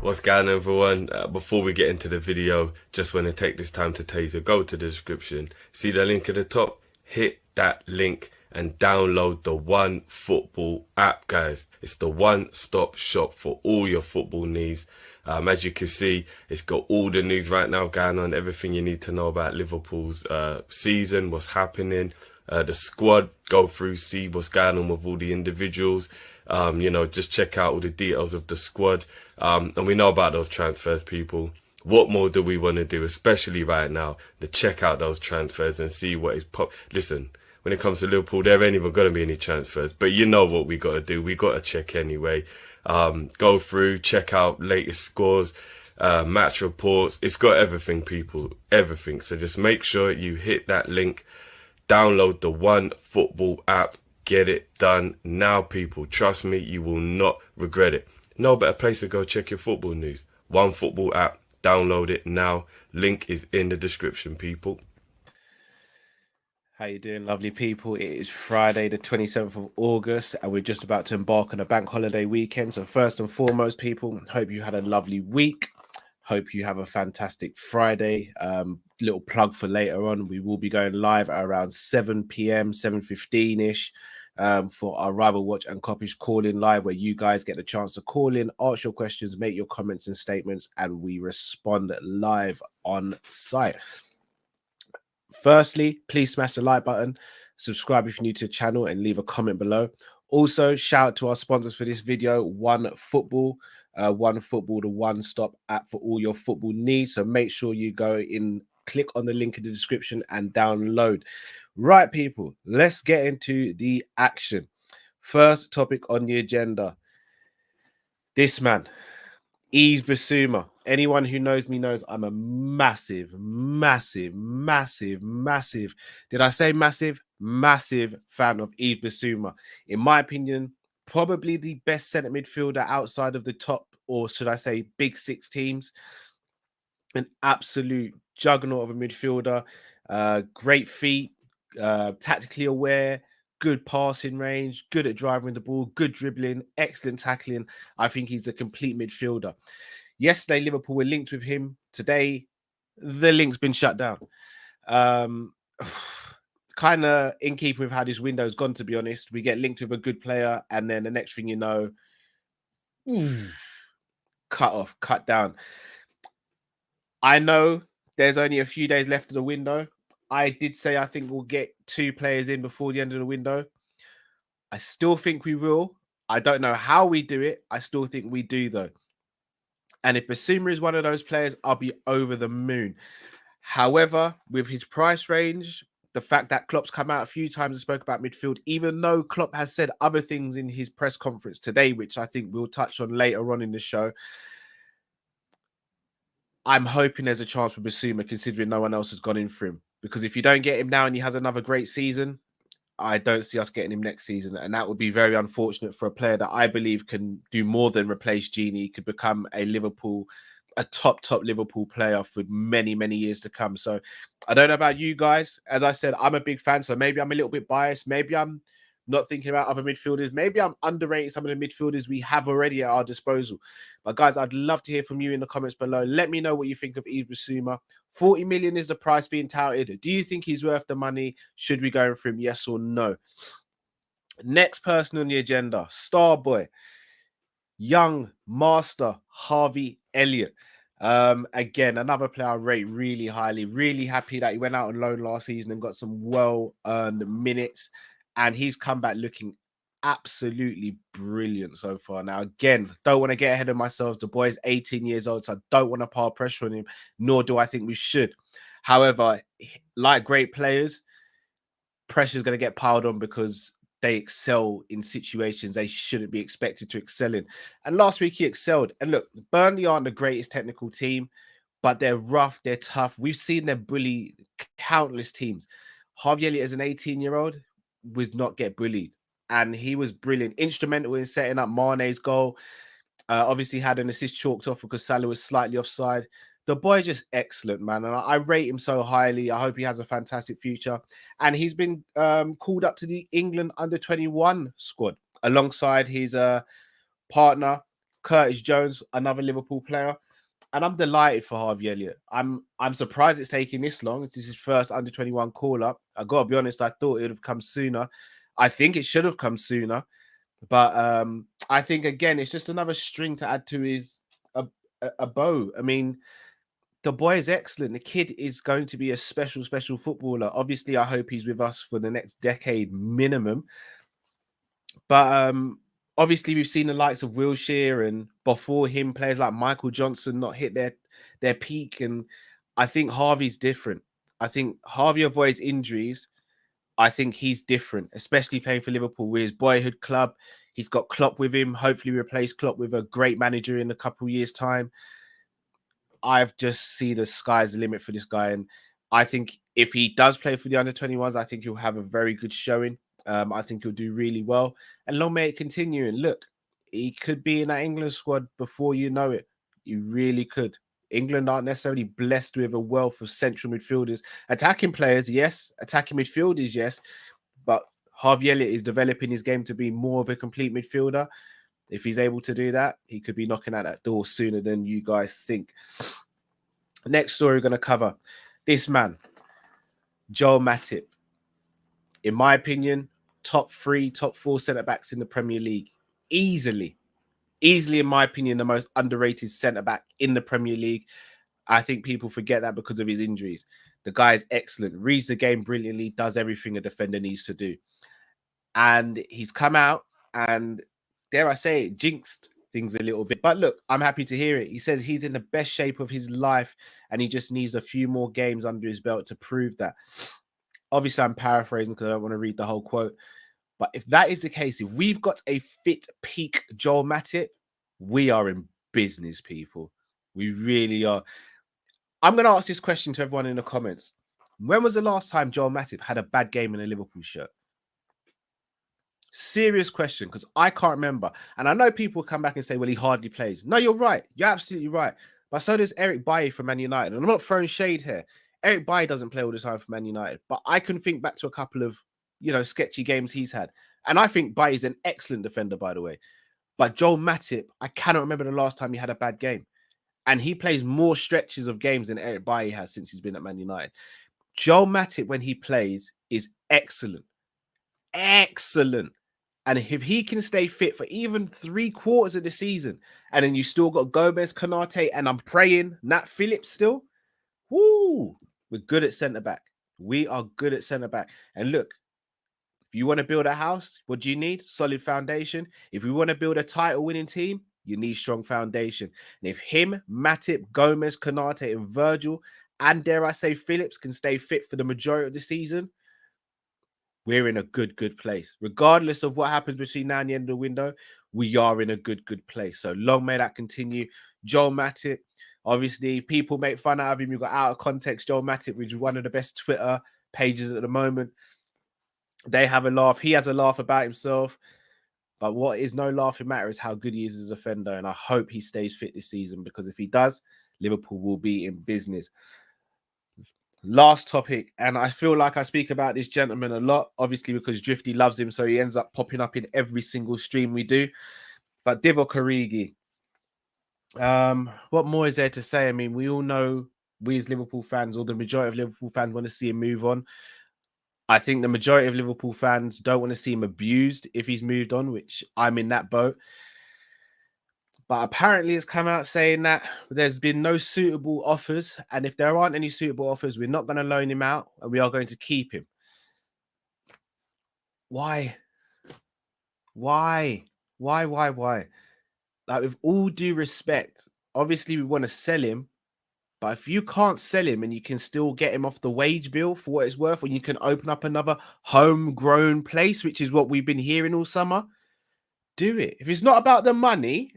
What's going on, everyone? Before we get into the video, just want to take this time to tell you to go to the description, see the link at the top, hit that link and download the One Football app, guys. It's the one-stop shop for all your football needs. As you can see, it's got all the news right now going on, everything you need to know about Liverpool's season, what's happening, the squad, go through, see what's going on with all the individuals. Just check out all the details of the squad. And we know about those transfers, people. What more do we want to do, especially right now, to check out those transfers and see what is Listen, when it comes to Liverpool, there ain't even going to be any transfers. But you know what we got to do. We got to check anyway. Go through, check out latest scores, match reports. It's got everything, people. Everything. So just make sure you hit that link. Download the One Football app. Get it done now, people. Trust me, you will not regret it. No better place to go check your football news. One Football app. Download it now. Link is in the description, people. How you doing, lovely people? It is Friday, the 27th of August, and we're just about to embark on a bank holiday weekend. So first and foremost, people, hope you had a lovely week. Hope you have a fantastic Friday. Little plug for later on. We will be going live at around 7 p.m, 7:15-ish for our Rival Watch and Kop-Ish call-in live, where you guys get the chance to call in, ask your questions, make your comments and statements, and we respond live on site. Firstly, please smash the like button, subscribe if you're new to the channel, and leave a comment below. Also, shout out to our sponsors for this video, One Football. One Football, the one-stop app for all your football needs. So make sure you go in, click on the link in the description and download. Right, people, let's get into the action. First topic on the agenda. This man, Yves Bissouma. Anyone who knows me knows I'm a massive, did I say massive? Massive fan of Yves Bissouma. In my opinion, probably the best centre midfielder outside of the top, or should I say big six teams. An absolute juggernaut of a midfielder. Great feet, tactically aware, good passing range, good at driving the ball, good dribbling, excellent tackling. I think he's a complete midfielder. Yesterday, Liverpool were linked with him. Today, the link's been shut down. Kind of in keeping with how this window's gone, to be honest. We get linked with a good player, and then the next thing you know, cut off, cut down. I know there's only a few days left of the window. I did say I think we'll get 2 players in before the end of the window. I still think we will. I don't know how we do it. I still think we do, though. And if Bissouma is one of those players, I'll be over the moon. However, with his price range, the fact that Klopp's come out a few times and spoke about midfield, even though Klopp has said other things in his press conference today, which I think we'll touch on later on in the show, I'm hoping there's a chance for Bissouma, considering no one else has gone in for him. Because if you don't get him now and he has another great season, I don't see us getting him next season. And that would be very unfortunate for a player that I believe can do more than replace Gini, could become a top Liverpool player for many, many years to come. So I don't know about you guys. As I said, I'm a big fan, so maybe I'm a little bit biased. Maybe I'm not thinking about other midfielders. Maybe I'm underrating some of the midfielders we have already at our disposal. But guys, I'd love to hear from you in the comments below. Let me know what you think of Yves Bissouma. 40 million is the price being touted. Do you think he's worth the money? Should we go in for him? Yes or no? Next person on the agenda, star boy, young master Harvey Elliott. Again, another player I rate really highly. Really happy that he went out on loan last season and got some well-earned minutes. And he's come back looking absolutely brilliant so far. Now, again, don't want to get ahead of myself. The boy's 18 years old, so I don't want to pile pressure on him, nor do I think we should. However, like great players, pressure is going to get piled on because they excel in situations they shouldn't be expected to excel in. And last week he excelled. And look, Burnley aren't the greatest technical team, but they're rough, they're tough. We've seen them bully countless teams. Harvey Elliott, as an 18-year-old, would not get bullied, and he was brilliant, instrumental in setting up Mane's goal. Obviously had an assist chalked off because Salah was slightly offside, The boy just excellent, man. And I rate him so highly. I hope he has a fantastic future. And he's been called up to the England under-21 squad alongside his partner, Curtis Jones, another Liverpool player. And I'm delighted for Harvey Elliott. I'm surprised it's taking this long. This is his first under-21 call-up. I got to be honest, I thought it would have come sooner. I think it should have come sooner. But I think, again, it's just another string to add to his a bow. I mean, the boy is excellent. The kid is going to be a special footballer. Obviously, I hope he's with us for the next decade minimum. But obviously, we've seen the likes of Wilshere and before him, players like Michael Johnson not hit their peak. And I think Harvey's different. I think Harvey avoids injuries. I think he's different, especially playing for Liverpool with his boyhood club. He's got Klopp with him. Hopefully, replace Klopp with a great manager in a couple of years' time. I've just see the sky's the limit for this guy. And I think if he does play for the under-21s, I think he'll have a very good showing. I think he'll do really well. And long may it continue. And look, he could be in that England squad before you know it. You really could. England aren't necessarily blessed with a wealth of central midfielders. Attacking players, yes. Attacking midfielders, yes. But Harvey Elliott is developing his game to be more of a complete midfielder. If he's able to do that, he could be knocking at that door sooner than you guys think. Next story we're going to cover. This man, Joel Matip. In my opinion, top 3, top 4 centre-backs in the Premier League. Easily, in my opinion, the most underrated centre-back in the Premier League. I think people forget that because of his injuries. The guy is excellent, reads the game brilliantly, does everything a defender needs to do. And he's come out and, dare I say it, jinxed things a little bit. But look, I'm happy to hear it. He says he's in the best shape of his life and he just needs a few more games under his belt to prove that. Obviously, I'm paraphrasing because I don't want to read the whole quote. But if that is the case, if we've got a fit peak Joel Matip, we are in business, people. We really are. I'm going to ask this question to everyone in the comments. When was the last time Joel Matip had a bad game in a Liverpool shirt? Serious question, because I can't remember. And I know people come back and say, well, he hardly plays. No, you're right. You're absolutely right. But so does Eric Bailly for Man United. And I'm not throwing shade here. Eric Bailly doesn't play all the time for Man United. But I can think back to a couple of, sketchy games he's had. And I think Bailly is an excellent defender, by the way. But Joel Matip, I cannot remember the last time he had a bad game. And he plays more stretches of games than Eric Bailly has since he's been at Man United. Joel Matip, when he plays, is excellent. Excellent. And if he can stay fit for even 3/4 of the season, and then you still got Gomez, Konate, and I'm praying Nat Phillips still, woo, we're good at centre-back. We are good at centre-back. And look, if you want to build a house, what do you need? Solid foundation. If we want to build a title-winning team, you need strong foundation. And if him, Matip, Gomez, Konate, and Virgil, and dare I say Phillips can stay fit for the majority of the season, we're in a good place. Regardless of what happens between now and the end of the window, we are in a good place. So long may that continue. Joel Matip, obviously, people make fun out of him. You've got out of context Joel Matip, which is one of the best Twitter pages at the moment. They have a laugh. He has a laugh about himself. But what is no laughing matter is how good he is as a defender. And I hope he stays fit this season, because if he does, Liverpool will be in business. Last topic, and I feel like I speak about this gentleman a lot, obviously because Drifty loves him, so he ends up popping up in every single stream we do. But Divock Origi, what more is there to say? I mean, we all know, we as Liverpool fans, or the majority of Liverpool fans, want to see him move on. I think the majority of Liverpool fans don't want to see him abused if he's moved on, which I'm in that boat. But apparently it's come out saying that there's been no suitable offers. And if there aren't any suitable offers, we're not going to loan him out and we are going to keep him. Why? Like, with all due respect, obviously we want to sell him. But if you can't sell him and you can still get him off the wage bill for what it's worth, and you can open up another homegrown place, which is what we've been hearing all summer, do it. If it's not about the money,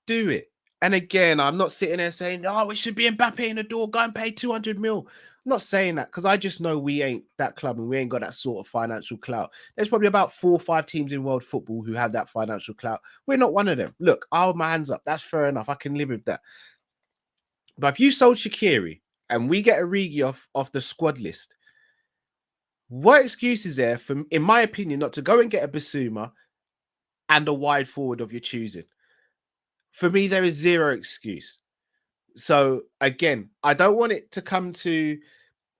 do it. And again, I'm not sitting there saying, oh, it should be Mbappe in the door, go and pay 200 mil. I'm not saying that, because I just know we ain't that club and we ain't got that sort of financial clout. There's probably about 4 or 5 teams in world football who have that financial clout. We're not one of them. Look, I'll hold my hands up. That's fair enough. I can live with that. But if you sold Shaqiri and we get Origi off the squad list, what excuse is there for, in my opinion, not to go and get a Bissouma and a wide forward of your choosing? For me, there is zero excuse. So again, I don't want it to come to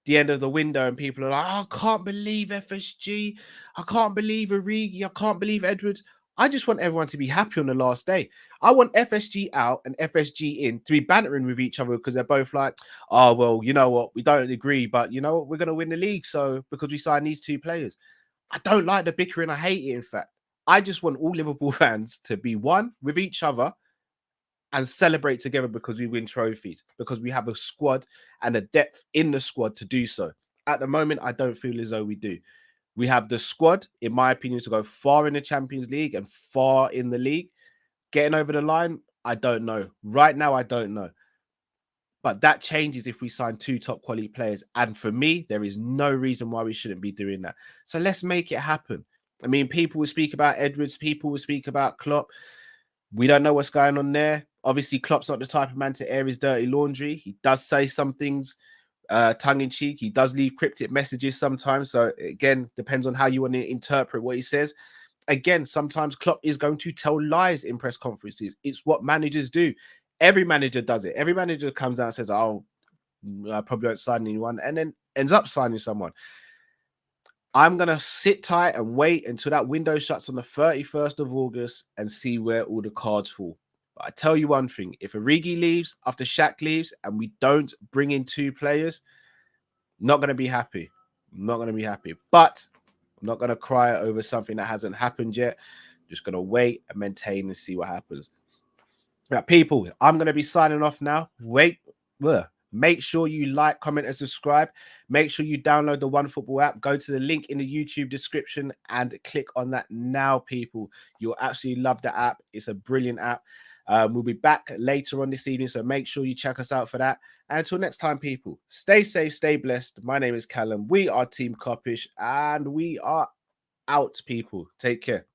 the end of the window and people are like, oh, I can't believe FSG. I can't believe Origi. I can't believe Edwards. I just want everyone to be happy on the last day. I want FSG out and FSG in to be bantering with each other because they're both like, oh, well, you know what? We don't agree, but you know what? We're going to win the league. So because we signed these two players. I don't like the bickering. I hate it, in fact. I just want all Liverpool fans to be one with each other and celebrate together because we win trophies, because we have a squad and a depth in the squad to do so. At the moment, I don't feel as though we do. We have the squad, in my opinion, to go far in the Champions League and far in the league. Getting over the line, I don't know. Right now, I don't know. But that changes if we sign two top quality players. And for me, there is no reason why we shouldn't be doing that. So let's make it happen. I mean, people will speak about Edwards. People will speak about Klopp. We don't know what's going on there. Obviously, Klopp's not the type of man to air his dirty laundry. He does say some things tongue-in-cheek. He does leave cryptic messages sometimes. So, again, depends on how you want to interpret what he says. Again, sometimes Klopp is going to tell lies in press conferences. It's what managers do. Every manager does it. Every manager comes out and says, oh, I probably won't sign anyone, and then ends up signing someone. I'm going to sit tight and wait until that window shuts on the 31st of August and see where all the cards fall. But I tell you one thing, if Origi leaves after Shaq leaves and we don't bring in two players, I'm not going to be happy. I'm not going to be happy. But I'm not going to cry over something that hasn't happened yet. Just going to wait and maintain and see what happens. Now, people, I'm going to be signing off now. Make sure you like, comment, and subscribe. Make sure you download the OneFootball app. Go to the link in the YouTube description and click on that now, people. You'll absolutely love the app. It's a brilliant app. We'll be back later on this evening, so make sure you check us out for that. And until next time, people, stay safe, stay blessed. My name is Callum. We are Team Kop-Ish, and we are out, people. Take care.